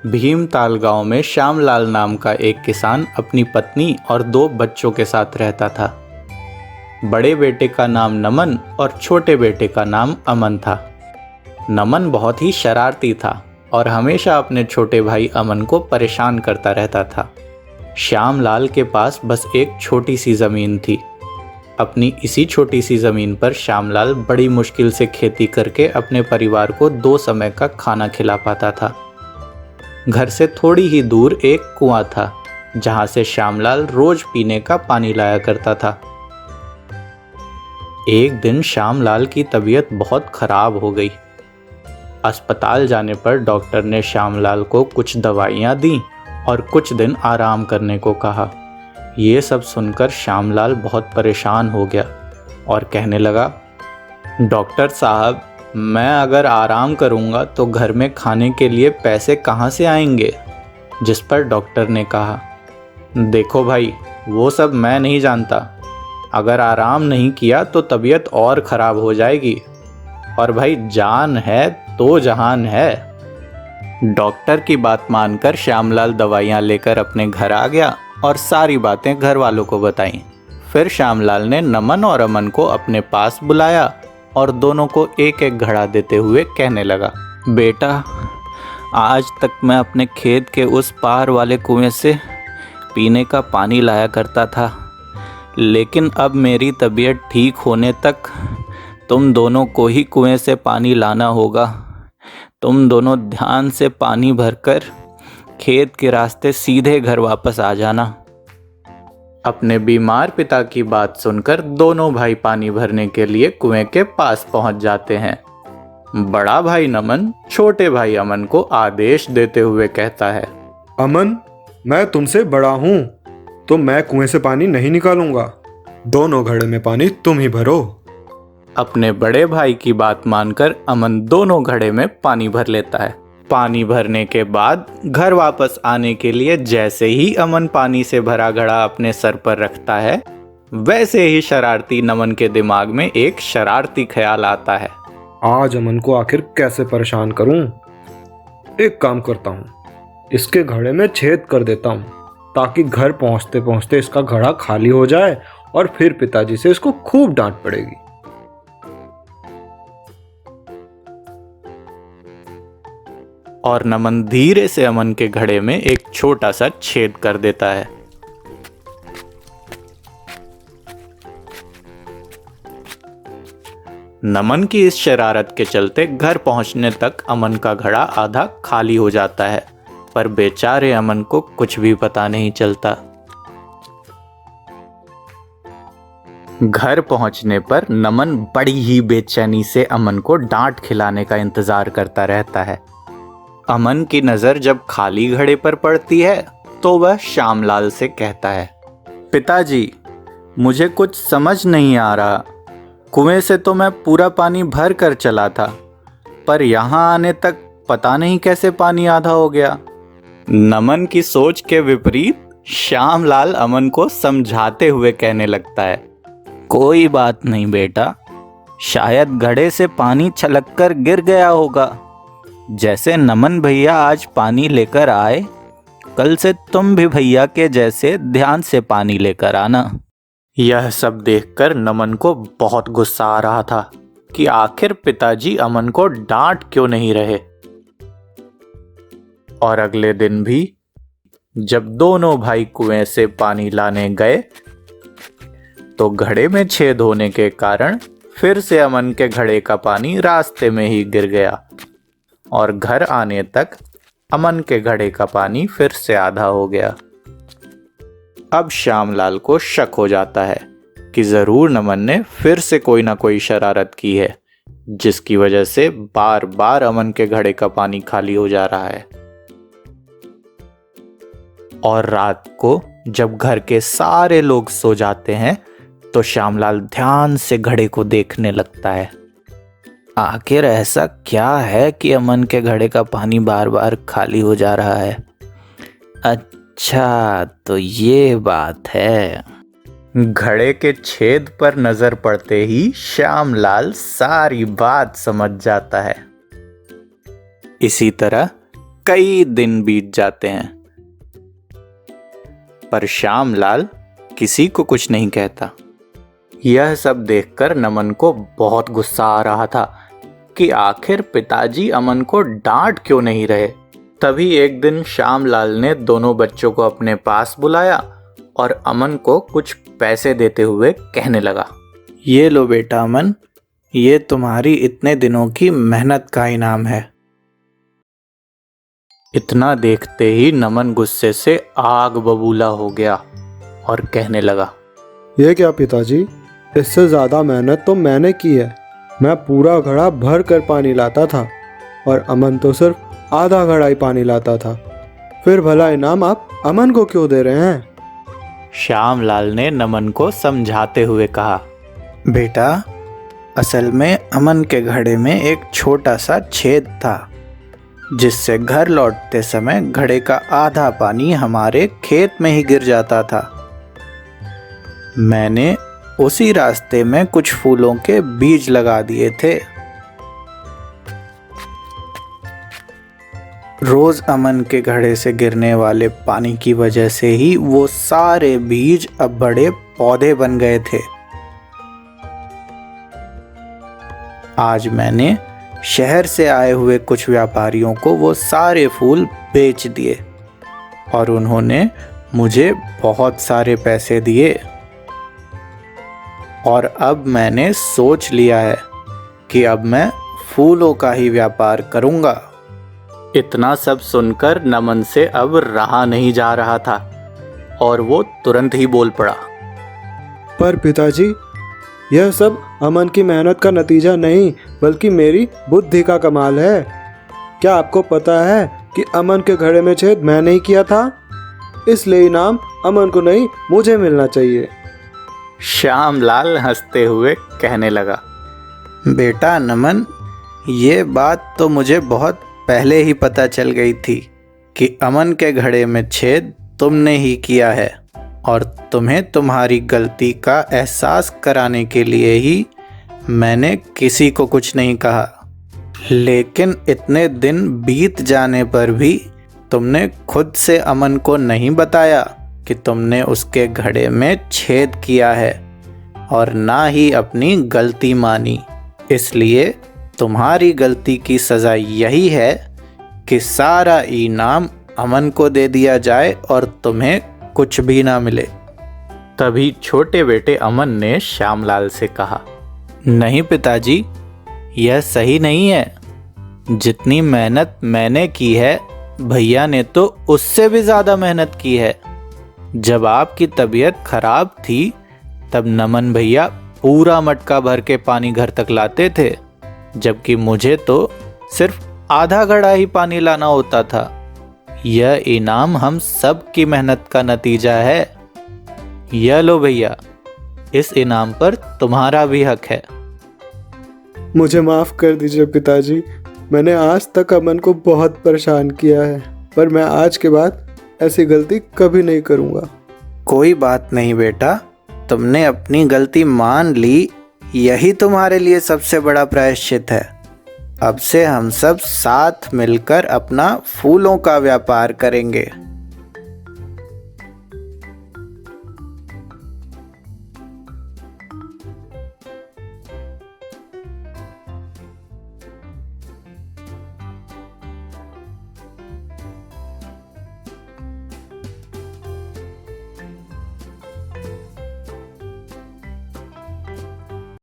भीमताल गांव में श्यामलाल नाम का एक किसान अपनी पत्नी और 2 बच्चों के साथ रहता था। बड़े बेटे का नाम नमन और छोटे बेटे का नाम अमन था। नमन बहुत ही शरारती था और हमेशा अपने छोटे भाई अमन को परेशान करता रहता था। श्यामलाल के पास बस एक छोटी सी ज़मीन थी। अपनी इसी छोटी सी ज़मीन पर श्यामलाल बड़ी मुश्किल से खेती करके अपने परिवार को 2 समय का खाना खिला पाता था। घर से थोड़ी ही दूर एक कुआं था जहां से श्यामलाल रोज पीने का पानी लाया करता था। एक दिन श्यामलाल की तबीयत बहुत खराब हो गई। अस्पताल जाने पर डॉक्टर ने श्यामलाल को कुछ दवाइयां दी और कुछ दिन आराम करने को कहा। ये सब सुनकर श्यामलाल बहुत परेशान हो गया और कहने लगा, डॉक्टर साहब, मैं अगर आराम करूंगा तो घर में खाने के लिए पैसे कहाँ से आएंगे? जिस पर डॉक्टर ने कहा, देखो भाई, वो सब मैं नहीं जानता। अगर आराम नहीं किया तो तबीयत और ख़राब हो जाएगी, और भाई जान है तो जहान है। डॉक्टर की बात मानकर श्यामलाल दवाइयाँ लेकर अपने घर आ गया और सारी बातें घर वालों को बताईं। फिर श्यामलाल ने नमन और अमन को अपने पास बुलाया और दोनों को एक एक घड़ा देते हुए कहने लगा, बेटा, आज तक मैं अपने खेत के उस पार वाले कुएं से पीने का पानी लाया करता था, लेकिन अब मेरी तबीयत ठीक होने तक तुम दोनों को ही कुएं से पानी लाना होगा। तुम दोनों ध्यान से पानी भरकर खेत के रास्ते सीधे घर वापस आ जाना। अपने बीमार पिता की बात सुनकर दोनों भाई पानी भरने के लिए कुएं के पास पहुंच जाते हैं। बड़ा भाई नमन छोटे भाई अमन को आदेश देते हुए कहता है, अमन, मैं तुमसे बड़ा हूँ तो मैं कुएं से पानी नहीं निकालूंगा। दोनों घड़े में पानी तुम ही भरो। अपने बड़े भाई की बात मानकर अमन दोनों घड़े में पानी भर लेता है। पानी भरने के बाद घर वापस आने के लिए जैसे ही अमन पानी से भरा घड़ा अपने सर पर रखता है, वैसे ही शरारती नमन के दिमाग में एक शरारती ख्याल आता है, आज अमन को आखिर कैसे परेशान करूं? एक काम करता हूं, इसके घड़े में छेद कर देता हूं ताकि घर पहुंचते पहुंचते इसका घड़ा खाली हो जाए और फिर पिताजी से इसको खूब डांट पड़ेगी। और नमन धीरे से अमन के घड़े में एक छोटा सा छेद कर देता है। नमन की इस शरारत के चलते घर पहुंचने तक अमन का घड़ा आधा खाली हो जाता है, पर बेचारे अमन को कुछ भी पता नहीं चलता। घर पहुंचने पर नमन बड़ी ही बेचैनी से अमन को डांट खिलाने का इंतजार करता रहता है। अमन की नज़र जब खाली घड़े पर पड़ती है तो वह श्यामलाल से कहता है, पिताजी, मुझे कुछ समझ नहीं आ रहा। कुएं से तो मैं पूरा पानी भर कर चला था, पर यहाँ आने तक पता नहीं कैसे पानी आधा हो गया। नमन की सोच के विपरीत श्यामलाल अमन को समझाते हुए कहने लगता है, कोई बात नहीं बेटा, शायद घड़े से पानी छलककर गिर गया होगा। जैसे नमन भैया आज पानी लेकर आए, कल से तुम भी भैया के जैसे ध्यान से पानी लेकर आना। यह सब देखकर नमन को बहुत गुस्सा आ रहा था कि आखिर पिताजी अमन को डांट क्यों नहीं रहे। और अगले दिन भी जब दोनों भाई कुएं से पानी लाने गए तो घड़े में छेद होने के कारण फिर से अमन के घड़े का पानी रास्ते में ही गिर गया और घर आने तक अमन के घड़े का पानी फिर से आधा हो गया। अब श्यामलाल को शक हो जाता है कि जरूर नमन ने फिर से कोई ना कोई शरारत की है, जिसकी वजह से बार बार अमन के घड़े का पानी खाली हो जा रहा है। और रात को जब घर के सारे लोग सो जाते हैं तो श्यामलाल ध्यान से घड़े को देखने लगता है। आखिर ऐसा क्या है कि अमन के घड़े का पानी बार बार खाली हो जा रहा है? अच्छा, तो ये बात है। घड़े के छेद पर नजर पड़ते ही श्यामलाल सारी बात समझ जाता है। इसी तरह कई दिन बीत जाते हैं, पर श्यामलाल किसी को कुछ नहीं कहता। यह सब देखकर नमन को बहुत गुस्सा आ रहा था कि आखिर पिताजी अमन को डांट क्यों नहीं रहे। तभी एक दिन श्यामलाल ने दोनों बच्चों को अपने पास बुलाया और अमन को कुछ पैसे देते हुए कहने लगा, ये लो बेटा अमन, ये तुम्हारी इतने दिनों की मेहनत का इनाम है। इतना देखते ही नमन गुस्से से आग बबूला हो गया और कहने लगा, ये क्या पिताजी, इससे ज़्यादा मेहनत तो मैंने की है। मैं पूरा घड़ा भर कर पानी लाता था और अमन तो सिर्फ आधा घड़ा ही पानी लाता था। फिर भला इनाम आप अमन को क्यों दे रहे हैं? श्यामलाल ने नमन को समझाते हुए कहा, बेटा असल में अमन के घड़े में एक छोटा सा छेद था, जिससे घर लौटते समय घड़े का आधा पानी हमारे खेत में ही गिर जाता था। मैंने उसी रास्ते में कुछ फूलों के बीज लगा दिए थे। रोज अमन के घड़े से गिरने वाले पानी की वजह से ही वो सारे बीज अब बड़े पौधे बन गए थे। आज मैंने शहर से आए हुए कुछ व्यापारियों को वो सारे फूल बेच दिए और उन्होंने मुझे बहुत सारे पैसे दिए और अब मैंने सोच लिया है कि अब मैं फूलों का ही व्यापार करूंगा। इतना सब सुनकर नमन से अब रहा नहीं जा रहा था और वो तुरंत ही बोल पड़ा, पर पिताजी, यह सब अमन की मेहनत का नतीजा नहीं बल्कि मेरी बुद्धि का कमाल है। क्या आपको पता है कि अमन के घड़े में छेद मैंने ही किया था? इसलिए इनाम अमन को नहीं, मुझे मिलना चाहिए। श्यामलाल हंसते हुए कहने लगा, बेटा नमन, ये बात तो मुझे बहुत पहले ही पता चल गई थी कि अमन के घड़े में छेद तुमने ही किया है और तुम्हें तुम्हारी गलती का एहसास कराने के लिए ही मैंने किसी को कुछ नहीं कहा। लेकिन इतने दिन बीत जाने पर भी तुमने खुद से अमन को नहीं बताया कि तुमने उसके घड़े में छेद किया है और ना ही अपनी गलती मानी। इसलिए तुम्हारी गलती की सज़ा यही है कि सारा इनाम अमन को दे दिया जाए और तुम्हें कुछ भी ना मिले। तभी छोटे बेटे अमन ने श्यामलाल से कहा, नहीं पिताजी, यह सही नहीं है। जितनी मेहनत मैंने की है, भैया ने तो उससे भी ज़्यादा मेहनत की है। जब आपकी तबीयत खराब थी तब नमन भैया पूरा मटका भर के पानी घर तक लाते थे, जबकि मुझे तो सिर्फ आधा घड़ा ही पानी लाना होता था। यह इनाम हम सब की मेहनत का नतीजा है। यह लो भैया, इस इनाम पर तुम्हारा भी हक है। मुझे माफ़ कर दीजिए पिताजी, मैंने आज तक अमन को बहुत परेशान किया है, पर मैं आज के बाद ऐसी गलती कभी नहीं करूँगा। कोई बात नहीं बेटा, तुमने अपनी गलती मान ली, यही तुम्हारे लिए सबसे बड़ा प्रायश्चित है। अब से हम सब साथ मिलकर अपना फूलों का व्यापार करेंगे।